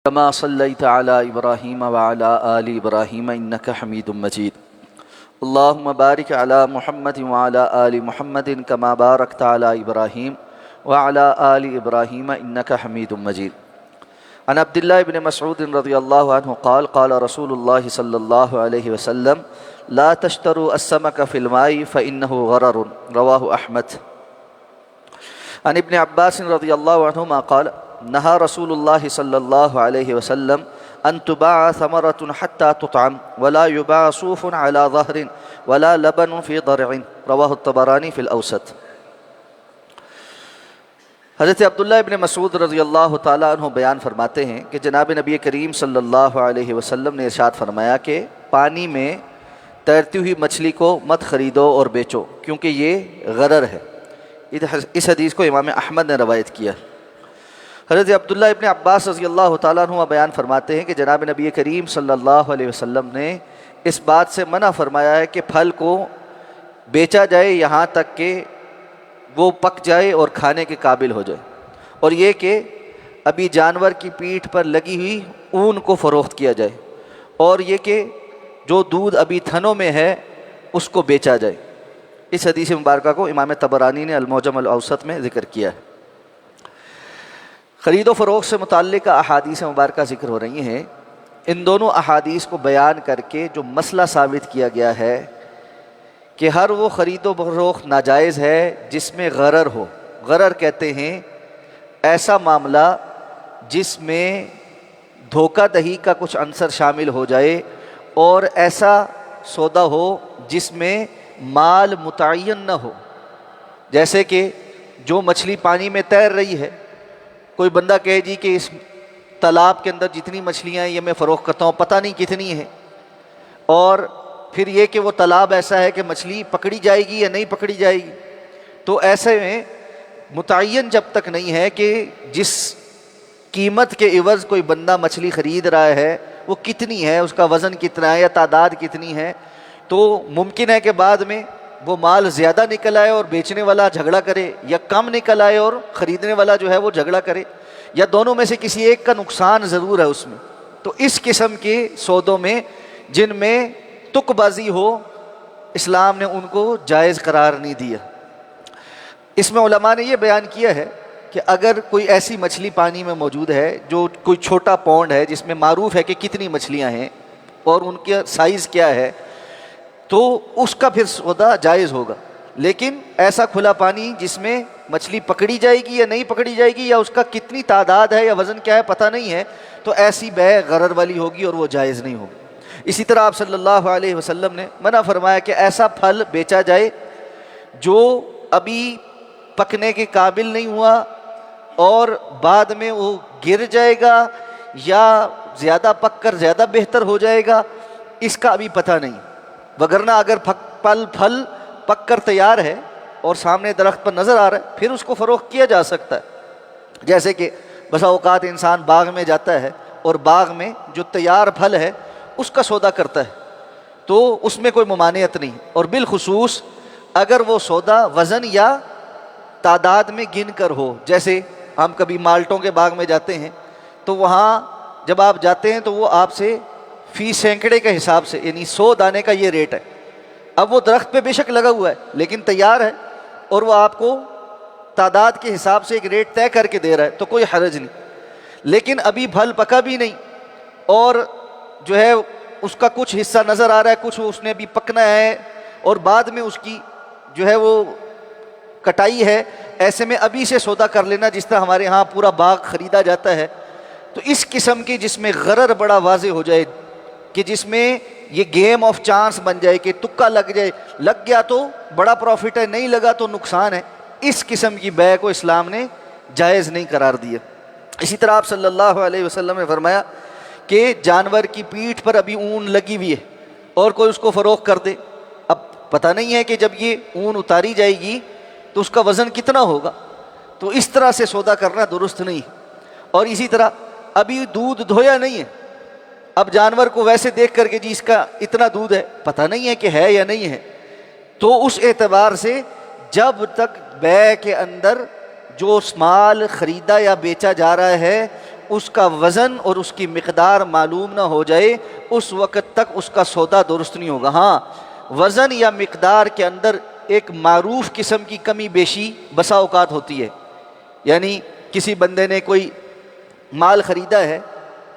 كما صليت على إبراهيم وعلى آل إبراهيم إنك حميد مجيد اللهم بارك على محمد وعلى آل محمد كما باركت على إبراهيم وعلى آل إبراهيم إنك حميد مجيد عن عبد الله بن مسعود رضي الله عنه قال قال رسول الله صلى الله عليه وسلم لا تشتروا السمك في الماء فإنه غرر رواه أحمد عن ابن عباس رضي الله عنهما قال نهى رسول الله صلى الله عليه وسلم أن تباع ثمرة حتى تطعم ولا يباع صوف على ظهر ولا لبن في ضرع رواه الطبراني في الأوسط۔ حضرت عبداللہ ابن مسعود رضی اللہ تعالیٰ عنہ بیان فرماتے ہیں کہ جناب نبی کریم صلی اللہ علیہ وسلم نے ارشاد فرمایا کہ پانی میں تیرتی ہوئی مچھلی کو مت خریدو اور بیچو کیونکہ یہ غرر ہے۔ اس حدیث کو امام احمد نے روایت کیا۔ حضرت عبداللہ ابن عباس رضی اللہ تعالیٰ عنہ بیان فرماتے ہیں کہ جناب نبی کریم صلی اللہ علیہ وسلم نے اس بات سے منع فرمایا ہے کہ پھل کو بیچا جائے یہاں تک کہ وہ پک جائے اور کھانے کے قابل ہو جائے، اور یہ کہ ابھی جانور کی پیٹھ پر لگی ہوئی اون کو فروخت کیا جائے، اور یہ کہ جو دودھ ابھی تھنوں میں ہے اس کو بیچا جائے۔ اس حدیث مبارکہ کو امام طبرانی نے المعجم الاوسط میں ذکر کیا ہے۔ خرید و فروخت سے متعلق احادیث مبارکہ ذکر ہو رہی ہیں۔ ان دونوں احادیث کو بیان کر کے جو مسئلہ ثابت کیا گیا ہے کہ ہر وہ خرید و فروخت ناجائز ہے جس میں غرر ہو۔ غرر کہتے ہیں ایسا معاملہ جس میں دھوکہ دہی کا کچھ عنصر شامل ہو جائے، اور ایسا سودا ہو جس میں مال متعین نہ ہو، جیسے کہ جو مچھلی پانی میں تیر رہی ہے، کوئی بندہ کہے جی کہ اس تالاب کے اندر جتنی مچھلیاں ہیں یہ میں فروخت کرتا ہوں، پتہ نہیں کتنی ہیں، اور پھر یہ کہ وہ تالاب ایسا ہے کہ مچھلی پکڑی جائے گی یا نہیں پکڑی جائے گی، تو ایسے میں متعین جب تک نہیں ہے کہ جس قیمت کے عوض کوئی بندہ مچھلی خرید رہا ہے وہ کتنی ہے، اس کا وزن کتنا ہے یا تعداد کتنی ہے، تو ممکن ہے کہ بعد میں وہ مال زیادہ نکل آئے اور بیچنے والا جھگڑا کرے، یا کم نکل آئے اور خریدنے والا جو ہے وہ جھگڑا کرے، یا دونوں میں سے کسی ایک کا نقصان ضرور ہے اس میں۔ تو اس قسم کے سودوں میں جن میں تک بازی ہو، اسلام نے ان کو جائز قرار نہیں دیا۔ اس میں علماء نے یہ بیان کیا ہے کہ اگر کوئی ایسی مچھلی پانی میں موجود ہے جو کوئی چھوٹا پونڈ ہے جس میں معروف ہے کہ کتنی مچھلیاں ہیں اور ان کا سائز کیا ہے، تو اس کا پھر سودا جائز ہوگا۔ لیکن ایسا کھلا پانی جس میں مچھلی پکڑی جائے گی یا نہیں پکڑی جائے گی، یا اس کا کتنی تعداد ہے یا وزن کیا ہے پتہ نہیں ہے، تو ایسی بیع غرر والی ہوگی اور وہ جائز نہیں ہوگی۔ اسی طرح آپ صلی اللہ علیہ وسلم نے منع فرمایا کہ ایسا پھل بیچا جائے جو ابھی پکنے کے قابل نہیں ہوا اور بعد میں وہ گر جائے گا یا زیادہ پک کر زیادہ بہتر ہو جائے گا، اس کا ابھی پتہ نہیں۔ وگرنہ اگر پھل پک کر تیار ہے اور سامنے درخت پر نظر آ رہا ہے پھر اس کو فروخت کیا جا سکتا ہے۔ جیسے کہ بسا اوقات انسان باغ میں جاتا ہے اور باغ میں جو تیار پھل ہے اس کا سودا کرتا ہے، تو اس میں کوئی ممانعت نہیں، اور بالخصوص اگر وہ سودا وزن یا تعداد میں گن کر ہو۔ جیسے ہم کبھی مالٹوں کے باغ میں جاتے ہیں تو وہاں جب آپ جاتے ہیں تو وہ آپ سے فی سینکڑے کے حساب سے، یعنی 100 دانے کا یہ ریٹ ہے۔ اب وہ درخت پہ بے شک لگا ہوا ہے لیکن تیار ہے، اور وہ آپ کو تعداد کے حساب سے ایک ریٹ طے کر کے دے رہا ہے، تو کوئی حرج نہیں۔ لیکن ابھی پھل پکا بھی نہیں اور جو ہے اس کا کچھ حصہ نظر آ رہا ہے، کچھ اس نے ابھی پکنا ہے اور بعد میں اس کی جو ہے وہ کٹائی ہے، ایسے میں ابھی سے سودا کر لینا جس طرح ہمارے ہاں پورا باغ خریدا جاتا ہے، تو اس قسم کی جس میں غرر بڑا واضح ہو جائے، کہ جس میں یہ گیم آف چانس بن جائے کہ تکا لگ جائے، لگ گیا تو بڑا پروفٹ ہے، نہیں لگا تو نقصان ہے، اس قسم کی بیع کو اسلام نے جائز نہیں قرار دیا۔ اسی طرح آپ صلی اللہ علیہ وسلم نے فرمایا کہ جانور کی پیٹھ پر ابھی اون لگی ہوئی ہے اور کوئی اس کو فروخت کر دے، اب پتہ نہیں ہے کہ جب یہ اون اتاری جائے گی تو اس کا وزن کتنا ہوگا، تو اس طرح سے سودا کرنا درست نہیں۔ اور اسی طرح ابھی دودھ دھویا نہیں ہے، اب جانور کو ویسے دیکھ کر کے جی اس کا اتنا دودھ ہے، پتہ نہیں ہے کہ ہے یا نہیں ہے، تو اس اعتبار سے جب تک بیع کے اندر جو مال خریدا یا بیچا جا رہا ہے اس کا وزن اور اس کی مقدار معلوم نہ ہو جائے اس وقت تک اس کا سودا درست نہیں ہوگا۔ ہاں، وزن یا مقدار کے اندر ایک معروف قسم کی کمی بیشی بسا اوقات ہوتی ہے، یعنی کسی بندے نے کوئی مال خریدا ہے،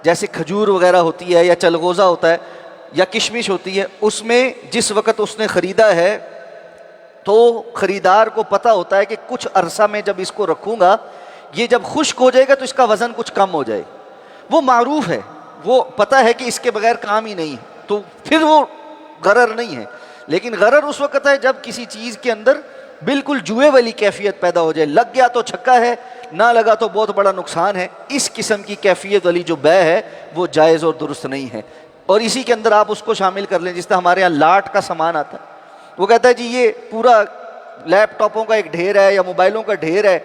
جیسے کھجور وغیرہ ہوتی ہے یا چلغوزہ ہوتا ہے یا کشمش ہوتی ہے، اس میں جس وقت اس نے خریدا ہے تو خریدار کو پتہ ہوتا ہے کہ کچھ عرصہ میں جب اس کو رکھوں گا، یہ جب خشک ہو جائے گا تو اس کا وزن کچھ کم ہو جائے، وہ معروف ہے، وہ پتہ ہے کہ اس کے بغیر کام ہی نہیں ہے، تو پھر وہ غرر نہیں ہے۔ لیکن غرر اس وقت ہے جب کسی چیز کے اندر بالکل جوئے والی کیفیت پیدا ہو جائے، لگ گیا تو چھکا ہے، نہ لگا تو بہت بڑا نقصان ہے۔ اس قسم کی کیفیت والی جو بے ہے وہ جائز اور درست نہیں ہے، اور اسی کے اندر آپ اس کو شامل کر لیں جس طرح ہمارے یہاں لاٹ کا سامان آتا ہے، وہ کہتا ہے جی یہ پورا لیپ ٹاپوں کا ایک ڈھیر ہے یا موبائلوں کا ڈھیر ہے،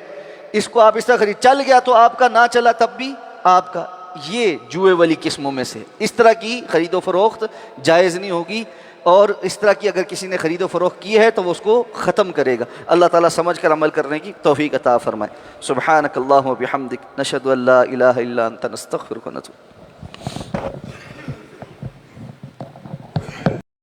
اس کو آپ اس طرح خرید، چل گیا تو آپ کا، نہ چلا تب بھی آپ کا، یہ جوئے والی قسموں میں سے، اس طرح کی خرید و فروخت جائز نہیں ہوگی، اور اس طرح کی اگر کسی نے خرید و فروخت کی ہے تو وہ اس کو ختم کرے گا۔ اللہ تعالیٰ سمجھ کر عمل کرنے کی توفیق عطا فرمائے۔ سبحانک اللہم و بحمدک، نشہد ان لا الہ الا انت، نستغفرک و نتوب۔